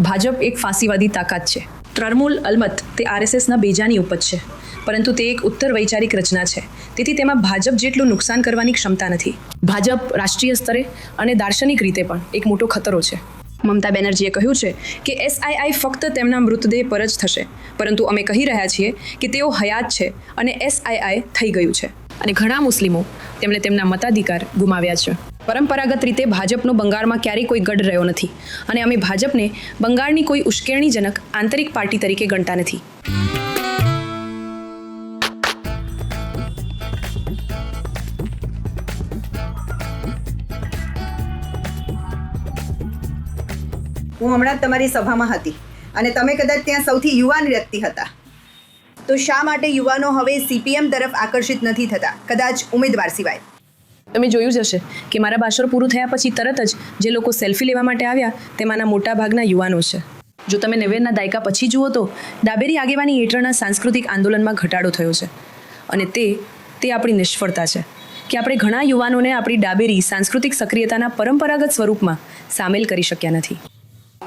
ભાજપ એક ફાંસીવાદી તાકાત છે. તૃણમૂલ અલમત તે આરએસએસના બેજાની ઉપજ છે, પરંતુ તે એક ઉત્તર વૈચારિક રચના છે. તેથી તેમાં ભાજપ જેટલું નુકસાન કરવાની ક્ષમતા નથી. ભાજપ રાષ્ટ્રીય સ્તરે અને દાર્શનિક રીતે પણ એક મોટો ખતરો છે. મમતા બેનર્જીએ કહ્યું છે કે એસઆઈઆઈ ફક્ત તેમના મૃતદેહ પર જ થશે, પરંતુ અમે કહી રહ્યા છીએ કે તેઓ હયાત છે અને એસઆઈઆઈ થઈ ગયું છે. અને ઘણા મુસ્લિમો તેમણે તેમના મતાધિકાર ગુમાવ્યા છે. પરંપરાગત રીતે ભાજપનો બંગાળમાં ક્યારેય કોઈ ગઢ રહ્યો નથી, અને અમે ભાજપને બંગાળની કોઈ ઉશ્કેરણીજનક આંતરિક પાર્ટી તરીકે ગણતા નથી. હું હમણાં તમારી સભામાં હતી અને તમે કદાચ ત્યાં સૌથી યુવાન વ્યક્તિ હતા. તો શા માટે યુવાનો હવે સીપીએમ તરફ આકર્ષિત નથી થતા, કદાચ ઉમેદવાર સિવાય? તમે જોયું જ હશે કે મારા ભાષણ પૂરું થયા પછી તરત જ જે લોકો સેલ્ફી લેવા માટે આવ્યા તેમાંના મોટા ભાગના યુવાનો છે. જો તમે 90ના દાયકા પછી જુઓ તો ડાબેરી આગેવાની હેઠળના સાંસ્કૃતિક આંદોલનમાં ઘટાડો થયો છે, અને તે આપણી નિષ્ફળતા છે કે આપણે ઘણા યુવાનોને આપણી ડાબેરી સાંસ્કૃતિક સક્રિયતાના પરંપરાગત સ્વરૂપમાં સામેલ કરી શક્યા નથી.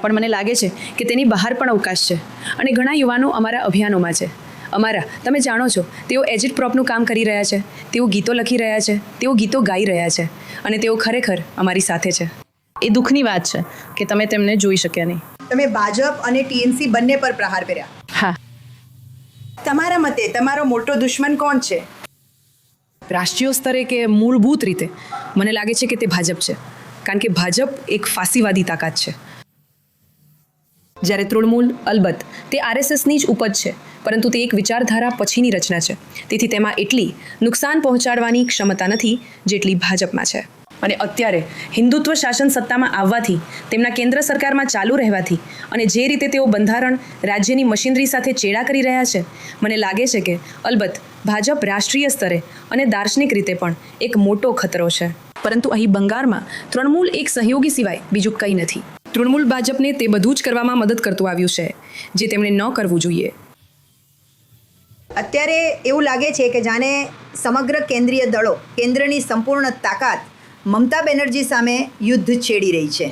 પણ મને લાગે છે કે તેની બહાર પણ અવકાશ છે, અને ઘણા યુવાનો અમારા અભિયાનોમાં છે. તમે જાણો છો, તેઓ એજિટ પ્રોપનું કામ કરી રહ્યા છે, તેઓ ગીતો લખી રહ્યા છે, તેઓ ગીતો ગાઈ રહ્યા છે, અને તેઓ ખરેખર અમારી સાથે છે. એ દુઃખની વાત છે કે તમે તેમને જોઈ શક્યા નહીં. તમે ભાજપ અને ટીએમસી બંને પર પ્રહાર કર્યા. હા, તમારા મતે તમારો મોટો દુશ્મન કોણ છે? રાષ્ટ્રીય સ્તરે કે મૂળભૂત રીતે મને લાગે છે કે તે ભાજપ છે, કારણ કે ભાજપ એક ફાંસીવાદી તાકાત છે. જ્યારે તૃણમૂલ અલબત્ત તે આરએસએસની જ ઉપજ છે, પરંતુ તે એક વિચારધારા પછીની રચના છે. તેથી તેમાં એટલી નુકસાન પહોંચાડવાની ક્ષમતા નથી જેટલી ભાજપમાં છે. અને અત્યારે હિન્દુત્વ શાસન સત્તામાં આવવાથી, તેમના કેન્દ્ર સરકારમાં ચાલુ રહેવાથી, અને જે રીતે તેઓ બંધારણ રાજ્યની મશીનરી સાથે ચેડા કરી રહ્યા છે, મને લાગે છે કે અલબત્ત ભાજપ રાષ્ટ્રીય સ્તરે અને દાર્શનિક રીતે પણ એક મોટો ખતરો છે. પરંતુ અહીં બંગાળમાં તૃણમૂલ એક સહયોગી સિવાય બીજું કંઈ નથી. તૃણમૂલ ભાજપને તે બધું જ કરવામાં મદદ કરતું આવ્યું છે જે તેમણે ન કરવું જોઈએ. અત્યારે એવું લાગે છે કે જાણે સમગ્ર કેન્દ્રીય દળો કેન્દ્રની સંપૂર્ણ તાકાત મમતા બેનર્જી સામે યુદ્ધ છેડી રહી છે.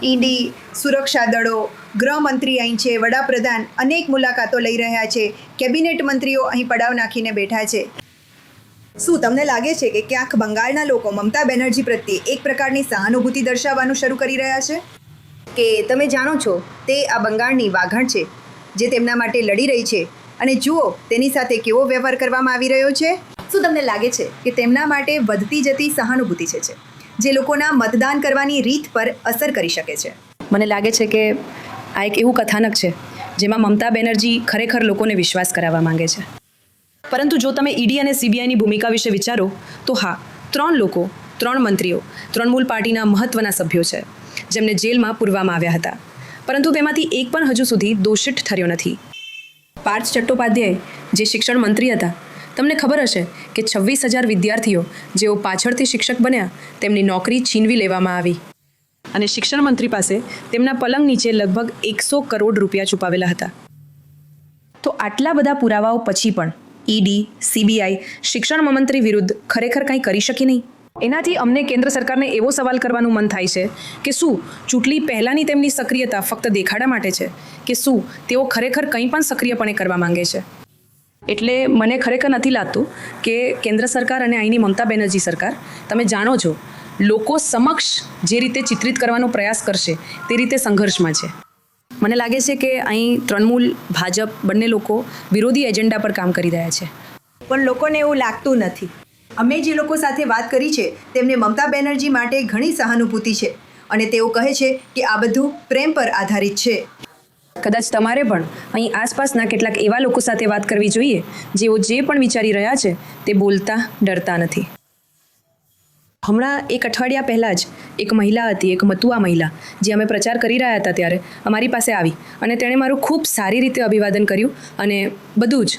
ઈડી, સુરક્ષા દળો, ગૃહમંત્રી અહીં છે, વડાપ્રધાન અનેક મુલાકાતો લઈ રહ્યા છે, કેબિનેટ મંત્રીઓ અહીં પડાવ નાખીને બેઠા છે. શું તમને લાગે છે કે ક્યાંક બંગાળના લોકો મમતા બેનર્જી પ્રત્યે એક પ્રકારની સહાનુભૂતિ દર્શાવવાનું શરૂ કરી રહ્યા છે? કે તમે જાણો છો, તે આ બંગાળની વાઘણ છે જે તેમના માટે લડી રહી છે, અને જુઓ તેની સાથે કેવો વ્યવહાર કરવામાં આવી રહ્યો છે? શું તમને લાગે છે કે તેમના માટે વધતી જતી સહાનુભૂતિ છે જે લોકોના મતદાન કરવાની રીત પર અસર કરી શકે છે? મને લાગે છે કે આ એક એવું કથાનક છે જેમાં મમતા બેનર્જી ખરેખર લોકોને વિશ્વાસ કરાવવા માંગે છે. પરંતુ જો તમે ઈડી અને સીબીઆઈની ભૂમિકા વિશે વિચારો તો હા, 3 મંત્રીઓ તૃણમૂલ પાર્ટીના મહત્વના સભ્યો છે જેમને જેલમાં પૂરવામાં આવ્યા હતા, પરંતુ તેમાંથી એક પણ હજુ સુધી દોષિત ઠર્યો નથી. પાર્થ ચટ્ટોપાધ્યાય જે શિક્ષણ મંત્રી હતા, તમને ખબર હશે કે 26,000 વિદ્યાર્થીઓ જેઓ પાછળથી શિક્ષક બન્યા તેમની નોકરી છીનવી લેવામાં આવી, અને શિક્ષણ મંત્રી પાસે તેમના પલંગ નીચે લગભગ 100 કરોડ રૂપિયા છુપાવેલા હતા. તો આટલા બધા પુરાવાઓ પછી પણ ઈડી, સીબીઆઈ શિક્ષણ મંત્રી વિરુદ્ધ ખરેખર કંઈ કરી શકી નહીં. એનાથી અમને કેન્દ્ર સરકારને એવો સવાલ કરવાનું મન થાય છે કે શું ચૂંટણી પહેલાંની તેમની સક્રિયતા ફક્ત દેખાડા માટે છે, કે શું તેઓ ખરેખર કંઈ પણ સક્રિયપણે કરવા માંગે છે? એટલે મને ખરેખર નથી લાગતું કે કેન્દ્ર સરકાર અને અહીંની મમતા બેનર્જી સરકાર, તમે જાણો છો, લોકો સમક્ષ જે રીતે ચિત્રિત કરવાનો પ્રયાસ કરશે તે રીતે સંઘર્ષમાં છે. મને લાગે છે કે અહીં તૃણમૂલ, ભાજપ બંને લોકો વિરોધી એજન્ડા પર કામ કરી રહ્યા છે. પણ લોકોને એવું લાગતું નથી. અમે જે લોકો સાથે વાત કરી છે તેમને મમતા બેનર્જી માટે ઘણી સહાનુભૂતિ છે, અને તેઓ કહે છે કે આ બધું પ્રેમ પર આધારિત છે. કદાચ તમારે પણ અહીં આસપાસના કેટલાક એવા લોકો સાથે વાત કરવી જોઈએ જેઓ જે પણ વિચારી રહ્યા છે તે બોલતા ડરતા નથી. હમણાં એક અઠવાડિયા પહેલાં જ એક મહિલા હતી, એક મતુઆ મહિલા, જે અમે પ્રચાર કરી રહ્યા હતા ત્યારે અમારી પાસે આવી, અને તેણે મારું ખૂબ સારી રીતે અભિવાદન કર્યું અને બધું જ.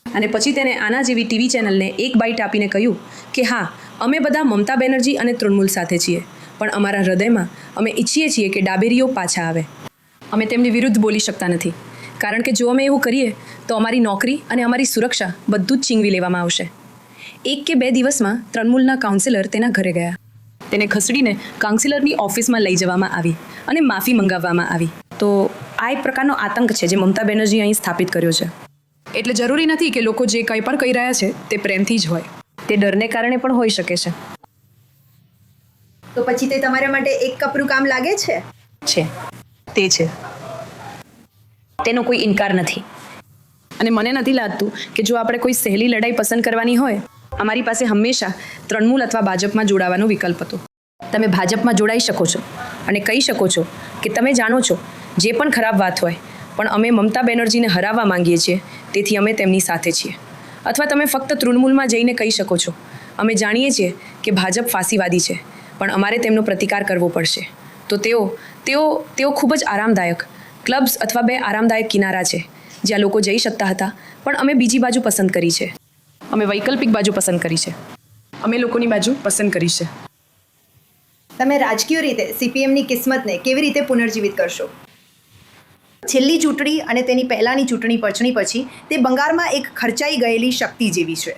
અને પછી તેને આના જેવી ટીવી ચેનલને એક બાઇટ આપીને કહ્યું કે હા, અમે બધા મમતા બેનર્જી અને તૃણમૂલ સાથે છીએ, પણ અમારા હૃદયમાં અમે ઈચ્છીએ છીએ કે ડાબેરીઓ પાછા આવે. અમે તેમની વિરુદ્ધ બોલી શકતા નથી, કારણ કે જો અમે એવું કરીએ તો અમારી નોકરી અને અમારી સુરક્ષા બધું જ છીનવી લેવામાં આવશે. 1 કે 2 દિવસમાં તૃણમૂલના કાઉન્સિલર તેના ઘરે ગયા. તેને ખસેડીને કાઉન્સિલરની ઓફિસમાં લઈ જવામાં આવી અને માફી મંગાવવામાં આવી. તો આ એક પ્રકારનો આતંક છે જે મમતા બેનર્જી અહીં સ્થાપિત કર્યો છે. એટલે જરૂરી નથી કે લોકો જે કંઈ પણ કહી રહ્યા છે તે પ્રેમથી જ હોય, તે ડરને કારણે પણ હોઈ શકે છે. તો પછી તે તમારા માટે એક કપરું કામ લાગે છે? તે છે, તેનો કોઈ ઇનકાર નથી. અને મને નથી લાગતું કે જો આપણે કોઈ સહેલી લડાઈ પસંદ કરવાની હોય, અમારી પાસે હંમેશા તૃણમૂલ અથવા ભાજપમાં જોડાવાનો વિકલ્પ હતો. તમે ભાજપમાં જોડાઈ શકો છો અને કહી શકો છો કે તમે જાણો છો જે પણ ખરાબ વાત હોય, પણ અમે મમતા બેનર્જીને હરાવવા માંગીએ છીએ, તેથી અમે તેમની સાથે છીએ. અથવા તમે ફક્ત તૃણમૂલમાં જઈને કહી શકો છો, અમે જાણીએ છીએ કે ભાજપ ફાંસીવાદી છે, પણ અમારે તેમનો પ્રતિકાર કરવો પડશે. તો તેઓ ખૂબ જ આરામદાયક ક્લબ્સ અથવા બે આરામદાયક કિનારા છે જ્યાં લોકો જઈ શકતા હતા, પણ અમે બીજી બાજુ પસંદ કરી છે. અમે વૈકલ્પિક બાજુ પસંદ કરી છે. અમે લોકોની બાજુ પસંદ કરી છે. તમે રાજકીય રીતે સીપીએમની કિસ્મતને કેવી રીતે પુનર્જીવિત કરશો? છેલ્લી ચૂંટણી અને તેની પહેલાંની ચૂંટણી પછી તે બંગાળમાં એક ખર્ચાઈ ગયેલી શક્તિ જેવી છે.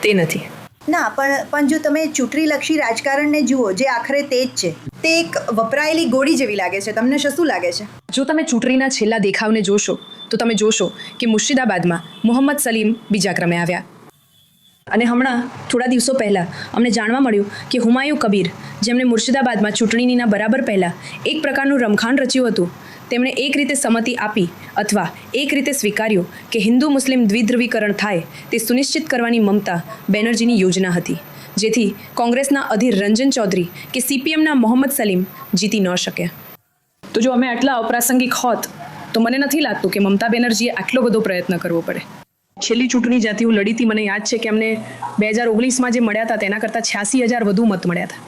તે નથી. ના, પણ જો તમે ચૂંટણીલક્ષી રાજકારણને જુઓ, જે આખરે તે જ છે, તે એક વપરાયેલી ગોળી જેવી લાગે છે. તમને શું લાગે છે? જો તમે ચૂંટણીના છેલ્લા દેખાવને જોશો તો તમે જોશો કે મુર્શિદાબાદમાં મોહમ્મદ સલીમ બીજા ક્રમે આવ્યા. અને હમણાં થોડા દિવસો પહેલાં અમને જાણવા મળ્યું કે હુમાયુ કબીર, જેમણે મુર્શિદાબાદમાં ચૂંટણીના બરાબર પહેલાં એક પ્રકારનું રમખાણ રચ્યું હતું, તેમણે એક રીતે સંમતિ આપી અથવા એક રીતે સ્વીકાર્યું કે હિન્દુ મુસ્લિમ દ્વિધ્રુવીકરણ થાય તે સુનિશ્ચિત કરવાની મમતા બેનર્જીની યોજના હતી, જેથી કોંગ્રેસના અધીર રંજન ચૌધરી કે સીપીએમના મોહમ્મદ સલીમ જીતી ન શકે. તો જો અમે આટલા અપ્રાસંગિક હોત તો મને નથી લાગતું કે મમતા બેનર્જીએ આટલો બધો પ્રયત્ન કરવો પડે. છેલ્લી ચૂંટણી જ્યાંથી હું લડી હતી, મને યાદ છે કે અમને 2019માં જે મળ્યા હતા તેના કરતાં 86,000 વધુ મત મળ્યા હતા.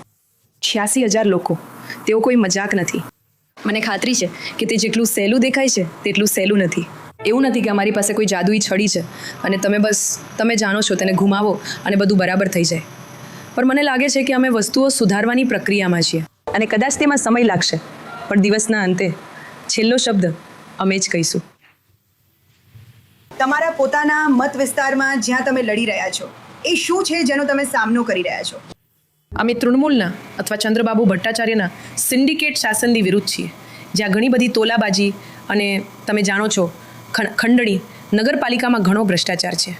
86,000 લોકો, તેઓ કોઈ મજાક નથી. મને ખાતરી છે કે તે જેટલું સહેલું દેખાય છે તેટલું સહેલું નથી. એવું નથી કે અમારી પાસે કોઈ જાદુઈ છડી છે અને તમે જાણો છો તેને ઘુમાવો અને બધું બરાબર થઈ જાય. પણ મને લાગે છે કે અમે વસ્તુઓ સુધારવાની પ્રક્રિયામાં છીએ અને કદાચ તેમાં સમય લાગશે, પણ દિવસના અંતે છેલ્લો શબ્દ અમે જ કહીશું. તમારા પોતાના મત વિસ્તારમાં જ્યાં તમે લડી રહ્યા છો, એ શું છે જેનો તમે સામનો કરી રહ્યા છો? અમે તૃણમૂલના અથવા ચંદ્રબાબુ ભટ્ટાચાર્યના સિન્ડિકેટ શાસનની વિરુદ્ધ છીએ, જ્યાં ઘણી બધી તોલાબાજી અને તમે જાણો છો ખંડણી, નગરપાલિકામાં ઘણો ભ્રષ્ટાચાર છે.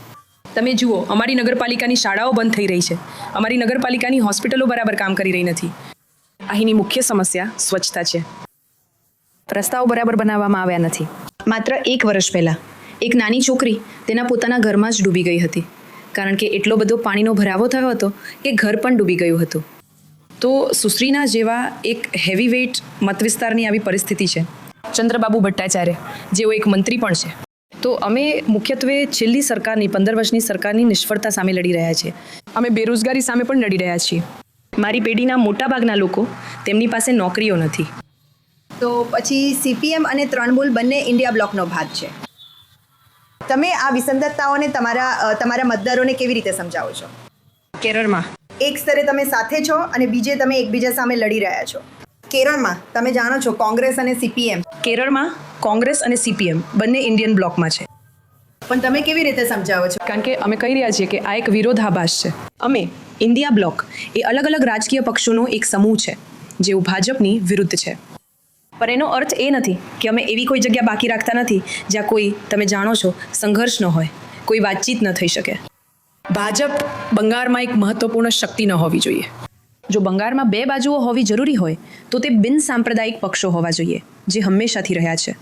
તમે જુઓ, અમારી નગરપાલિકાની શાળાઓ બંધ થઈ રહી છે, અમારી નગરપાલિકાની હોસ્પિટલો બરાબર કામ કરી રહી નથી. અહીંની મુખ્ય સમસ્યા સ્વચ્છતા છે. રસ્તાઓ બરાબર બનાવવામાં આવ્યા નથી. માત્ર 1 વર્ષ પહેલાં એક નાની છોકરી તેના પોતાના ઘરમાં જ ડૂબી ગઈ હતી, કારણ કે એટલો બધો પાણીનો ભરાવો થયો હતો કે ઘર પણ ડૂબી ગયું હતું. તો સુશ્રીના જેવા એક હેવી વેઇટ મત વિસ્તારની આવી પરિસ્થિતિ છે. ચંદ્રબાબુ ભટ્ટાચાર્ય, જેઓ એક મંત્રી પણ છે. તો અમે મુખ્યત્વે છેલ્લી સરકારની 15 વર્ષની સરકારની નિષ્ફળતા સામે લડી રહ્યા છીએ. અમે બેરોજગારી સામે પણ લડી રહ્યા છીએ. મારી પેઢીના મોટાભાગના લોકો, તેમની પાસે નોકરીઓ નથી. તો પછી સીપીએમ અને તૃણમૂલ બંને ઇન્ડિયા બ્લોકનો ભાગ છે. તમે આ વિસંગતતાઓને તમારા મતદારોને કેવી રીતે સમજાવો છો? કેરળમાં એક સ્તરે તમે સાથે છો અને બીજે તમે એકબીજા સામે લડી રહ્યા છો. કેરળમાં તમે જાણો છો કોંગ્રેસ અને સીપીએમ. કેરળમાં કોંગ્રેસ અને સીપીએમ બંને ઇન્ડિયન બ્લોકમાં છે. પણ તમે કેવી રીતે સમજાવો છો? કારણ કે અમે કહી રહ્યા છીએ કે આ એક વિરોધાભાસ છે. અમે ઇન્ડિયા બ્લોક એ અલગ અલગ રાજકીય પક્ષોનો એક સમૂહ છે જેઓ ભાજપની વિરુદ્ધ છે. પણ એનો અર્થ એ નથી કે અમે એવી કોઈ જગ્યા બાકી રાખતા નથી જ્યાં કોઈ, તમે જાણો છો, સંઘર્ષ ન હોય, કોઈ વાતચીત ન થઈ શકે. ભાજપ બંગાળમાં એક મહત્વપૂર્ણ શક્તિ ન હોવી જોઈએ. જો બંગાળમાં 2 બાજુઓ હોવી જરૂરી હોય તો તે બિન સાંપ્રદાયિક પક્ષો હોવા જોઈએ, જે હંમેશાથી રહ્યા છે.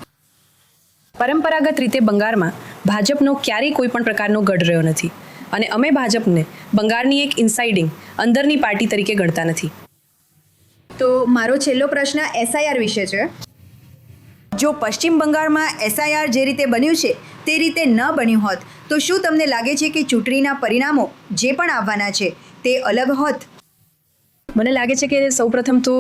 પરંપરાગત રીતે બંગાળમાં ભાજપનો ક્યારેય કોઈ પણ પ્રકારનો ગઢ રહ્યો નથી અને અમે ભાજપને બંગાળની એક ઇનસાઇડિંગ, અંદરની પાર્ટી તરીકે ગણતા નથી. તો મારો છેલ્લો પ્રશ્ન એસઆઈઆર વિશે છે. જો પશ્ચિમ બંગાળમાં એસઆઈઆર જે રીતે બન્યું છે તે રીતે ન બન્યું હોત તો શું તમને લાગે છે કે ચૂંટણીના પરિણામો જે પણ આવવાના છે તે અલગ હોત? મને લાગે છે કે સૌપ્રથમ તો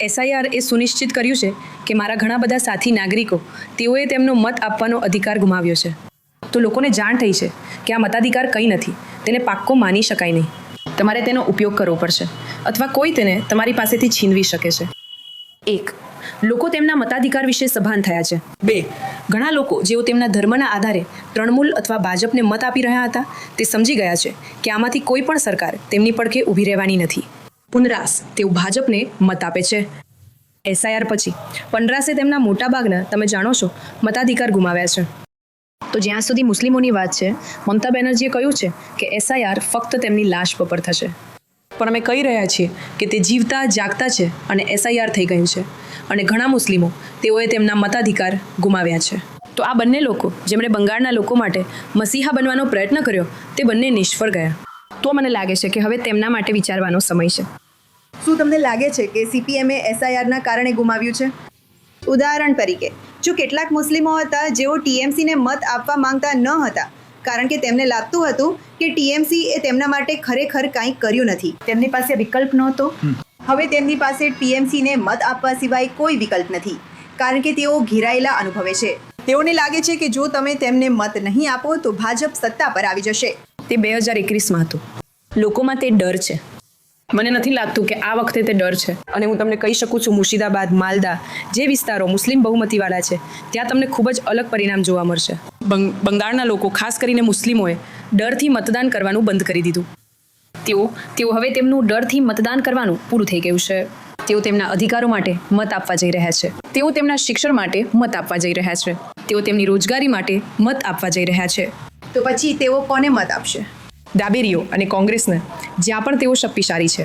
એસઆઈઆર એ સુનિશ્ચિત કર્યું છે કે મારા ઘણા બધા સાથી નાગરિકો, તેઓએ તેમનો મત આપવાનો અધિકાર ગુમાવ્યો છે. તો લોકોને જાણ થઈ છે કે આ મતાધિકાર કંઈ નથી, તેને પાક્કો માની શકાય નહીં. તમારે તેનો ઉપયોગ કરવો પડશે અથવા કોઈ તેને તમારી પાસેથી છીનવી શકે છે. 1. લોકો તેમના મતાધિકાર વિશે સભાન થયા છે. 2. ઘણા લોકો જેઓ તેમના ધર્મના આધારે તૃણમૂલ અથવા ભાજપને મત આપી રહ્યા હતા તે સમજી ગયા છે કે આમાંથી કોઈ પણ સરકાર તેમની પડખે ઊભી રહેવાની નથી. પુનરાસ તેઓ ભાજપને મત આપે છે. એસઆઈઆર પછી પંડરાસે તેમના મોટાભાગના તમે જાણો છો મતાધિકાર ગુમાવ્યા છે. તો જ્યાં સુધી મુસ્લિમોની વાત છે, મમતા બેનર્જીએ કહ્યું છે કે એસઆઈઆર ફક્ત તેમની લાશ પર થશે. પણ અમે કહી રહ્યા છીએ કે તે જીવતા જાગતા છે અને એસઆઈઆર થઈ ગયું છે અને ઘણા મુસ્લિમો તેઓએ તેમના મતાધિકાર ગુમાવ્યા છે. તો આ બંને લોકો જેમણે બંગાળના લોકો માટે મસીહા બનવાનો પ્રયત્ન કર્યો તે બંને નિષ્ફળ ગયા. તો મને લાગે છે કે હવે તેમના માટે વિચારવાનો સમય છે. શું તમને લાગે છે કે સીપીએમએ એસઆઈઆરના કારણે ગુમાવ્યું છે? ઉદાહરણ તરીકે, જો કેટલાક મુસ્લિમો હતા જેઓ ટીએમસીને મત આપવા માંગતા ન હતા કારણ કે તેમને લાગતું હતું કે ટીએમસી એ તેમના માટે ખરેખર કંઈ કર્યું નથી, તેમની પાસે વિકલ્પ નહોતો. હવે તેમની પાસે ટીએમસીને મત આપવા સિવાય કોઈ વિકલ્પ નથી કારણ કે તેઓ ઘેરાયેલા અનુભવે છે. તેઓને લાગે છે કે જો તમે તેમને મત નહીં આપો તો ભાજપ સત્તા પર આવી જશે. તે 2021માં હતું. લોકોમાં તે ડર છે. મને નથી લાગતું કે આ વખતે તે ડર છે. અને હું તમને કહી શકું છું, મુર્શિદાબાદ, માલદા જે વિસ્તારો મુસ્લિમ બહુમતીવાળા છે ત્યાં તમને ખૂબ જ અલગ પરિણામ જોવા મળશે. બંગાળના લોકો, ખાસ કરીને મુસ્લિમોએ ડરથી મતદાન કરવાનું બંધ કરી દીધું. તેઓ હવે તેમનું ડરથી મતદાન કરવાનું પૂરું થઈ ગયું છે. તેઓ તેમના અધિકારો માટે મત આપવા જઈ રહ્યા છે. તેઓ તેમના શિક્ષણ માટે મત આપવા જઈ રહ્યા છે. તેઓ તેમની રોજગારી માટે મત આપવા જઈ રહ્યા છે. તો પછી તેઓ કોને મત આપશે? ડાબેરીઓ અને કોંગ્રેસને, જ્યાં પણ તેઓ શક્તિશાળી છે.